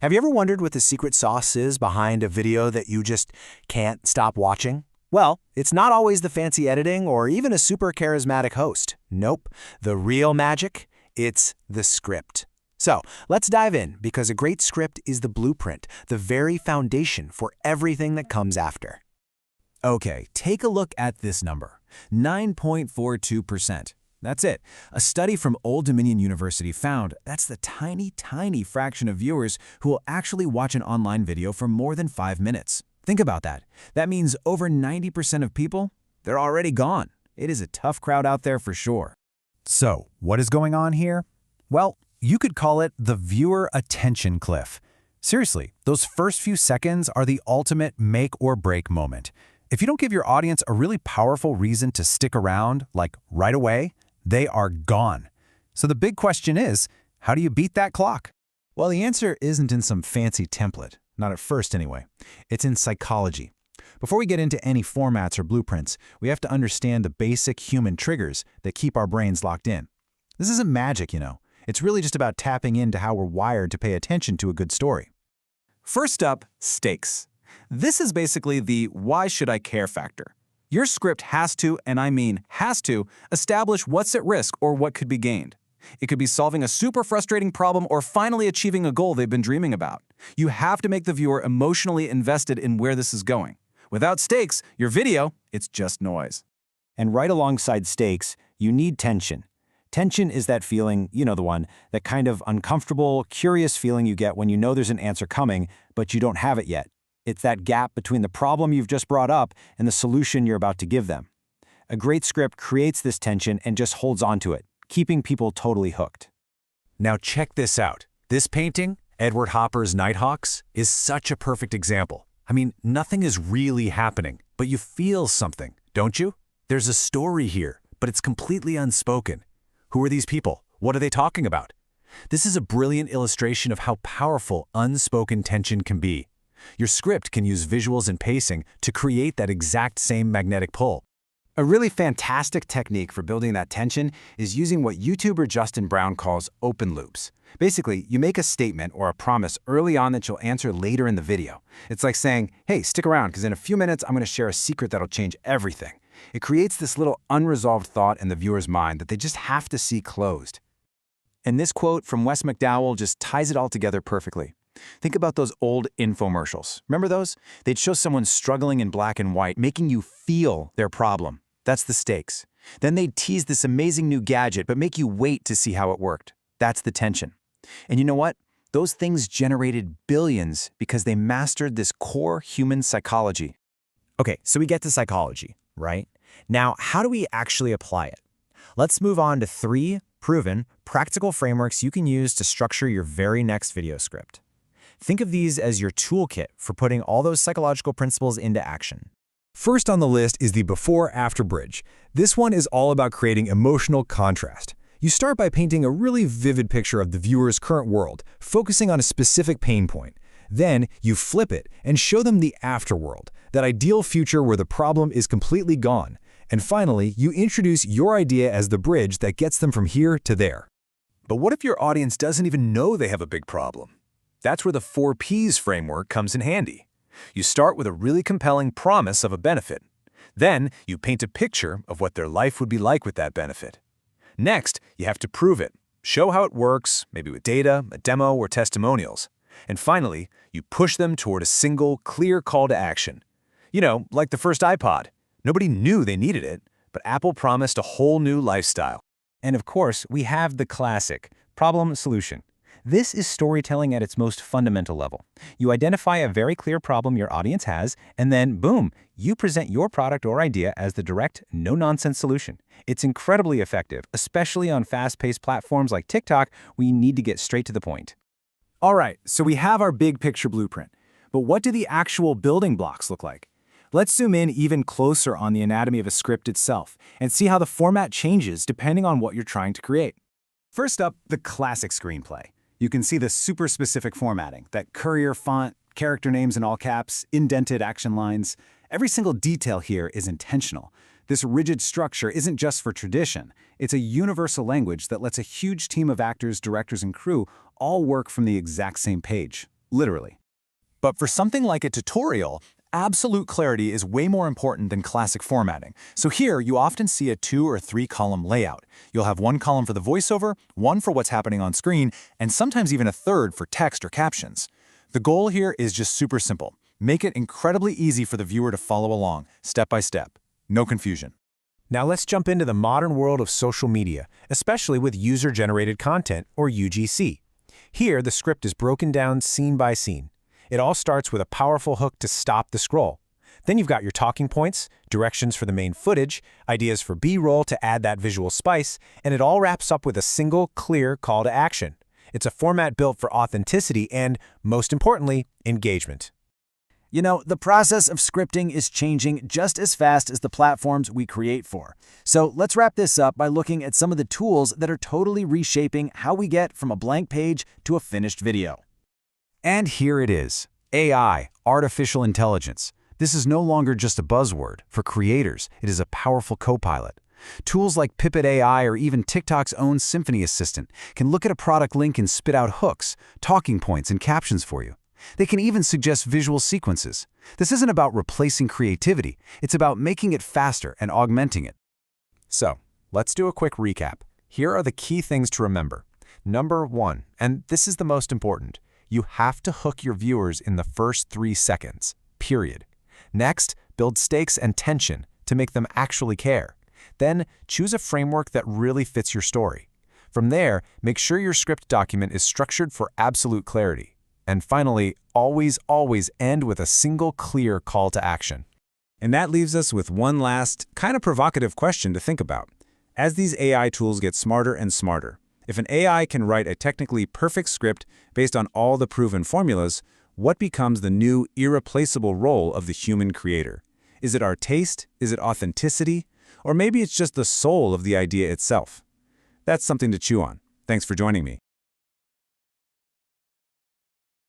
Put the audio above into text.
Have you ever wondered what the secret sauce is behind a video that you just can't stop watching? Well, it's not always the fancy editing or even a super charismatic host. Nope. The real magic? It's the script. So, let's dive in, because a great script is the blueprint, the very foundation for everything that comes after. Okay, take a look at this number, 9.42%. That's it. A study from Old Dominion University found that's the tiny fraction of viewers who will actually watch an online video for more than 5 minutes. Think about that. That means over 90% of people, they're already gone. It is a tough crowd out there for sure. So, what is going on here? Well, you could call it the viewer attention cliff. Seriously, those first few seconds are the ultimate make or break moment. If you don't give your audience a really powerful reason to stick around, like right away, they are gone. So the big question is, how do you beat that clock? Well, the answer isn't in some fancy template. Not at first, anyway. It's in psychology. Before we get into any formats or blueprints, we have to understand the basic human triggers that keep our brains locked in. This isn't magic, you know. It's really just about tapping into how we're wired to pay attention to a good story. First up, stakes. This is basically the why should I care factor. Your script has to, and I mean has to, establish what's at risk or what could be gained. It could be solving a super frustrating problem or finally achieving a goal they've been dreaming about. You have to make the viewer emotionally invested in where this is going. Without stakes, your video, it's just noise. And right alongside stakes, you need tension. Tension is that feeling, you know the one, that kind of uncomfortable, curious feeling you get when you know there's an answer coming, but you don't have it yet. It's that gap between the problem you've just brought up and the solution you're about to give them. A great script creates this tension and just holds on to it, keeping people totally hooked. Now check this out. This painting, Edward Hopper's Nighthawks, is such a perfect example. I mean, nothing is really happening, but you feel something, don't you? There's a story here, but it's completely unspoken. Who are these people? What are they talking about? This is a brilliant illustration of how powerful unspoken tension can be. Your script can use visuals and pacing to create that exact same magnetic pull. A really fantastic technique for building that tension is using what YouTuber Justin Brown calls open loops. Basically, you make a statement or a promise early on that you'll answer later in the video. It's like saying, hey, stick around because in a few minutes I'm going to share a secret that'll change everything. It creates this little unresolved thought in the viewer's mind that they just have to see closed. And this quote from Wes McDowell just ties it all together perfectly. Think about those old infomercials. Remember those? They'd show someone struggling in black and white, making you feel their problem. That's the stakes. Then they'd tease this amazing new gadget, but make you wait to see how it worked. That's the tension. And you know what? Those things generated billions because they mastered this core human psychology. Okay, so we get to psychology, right? Now, how do we actually apply it? Let's move on to 3 proven, practical frameworks you can use to structure your very next video script. Think of these as your toolkit for putting all those psychological principles into action. First on the list is the before-after bridge. This one is all about creating emotional contrast. You start by painting a really vivid picture of the viewer's current world, focusing on a specific pain point. Then you flip it and show them the afterworld, that ideal future where the problem is completely gone. And finally, you introduce your idea as the bridge that gets them from here to there. But what if your audience doesn't even know they have a big problem? That's where the 4 Ps framework comes in handy. You start with a really compelling promise of a benefit. Then you paint a picture of what their life would be like with that benefit. Next, you have to prove it. Show how it works, maybe with data, a demo, or testimonials. And finally, you push them toward a single, clear call to action. You know, like the first iPod. Nobody knew they needed it, but Apple promised a whole new lifestyle. And of course, we have the classic problem-solution. This is storytelling at its most fundamental level. You identify a very clear problem your audience has, and then, boom, you present your product or idea as the direct, no-nonsense solution. It's incredibly effective, especially on fast-paced platforms like TikTok, where you need to get straight to the point. All right, so we have our big picture blueprint. But what do the actual building blocks look like? Let's zoom in even closer on the anatomy of a script itself and see how the format changes depending on what you're trying to create. First up, the classic screenplay. You can see the super specific formatting, that courier font, character names in all caps, indented action lines. Every single detail here is intentional. This rigid structure isn't just for tradition. It's a universal language that lets a huge team of actors, directors, and crew all work from the exact same page. literally. But for something like a tutorial, absolute clarity is way more important than classic formatting. So here, you often see a 2 or 3 column layout. You'll have one column for the voiceover, one for what's happening on screen, and sometimes even a third for text or captions. The goal here is just super simple. Make it incredibly easy for the viewer to follow along, step by step. No confusion. Now let's jump into the modern world of social media, especially with user-generated content, or UGC. Here, the script is broken down scene by scene. It all starts with a powerful hook to stop the scroll. Then you've got your talking points, directions for the main footage, ideas for B-roll to add that visual spice, and it all wraps up with a single, clear call to action. It's a format built for authenticity and, most importantly, engagement. You know, the process of scripting is changing just as fast as the platforms we create for. So let's wrap this up by looking at some of the tools that are totally reshaping how we get from a blank page to a finished video. And here it is, AI, artificial intelligence. This is no longer just a buzzword. For creators, it is a powerful co-pilot. Tools like Pipit AI or even TikTok's own Symphony Assistant can look at a product link and spit out hooks, talking points, and captions for you. They can even suggest visual sequences. This isn't about replacing creativity. It's about making it faster and augmenting it. So, let's do a quick recap. Here are the key things to remember. Number 1, and this is the most important, you have to hook your viewers in the first 3 seconds, period. Next, build stakes and tension to make them actually care. Then, choose a framework that really fits your story. From there, make sure your script document is structured for absolute clarity. And finally, always end with a single clear call to action. And that leaves us with one last, kind of provocative question to think about. As these AI tools get smarter and smarter, if an AI can write a technically perfect script based on all the proven formulas, what becomes the new, irreplaceable role of the human creator? Is it our taste? Is it authenticity? Or maybe it's just the soul of the idea itself? That's something to chew on. Thanks for joining me.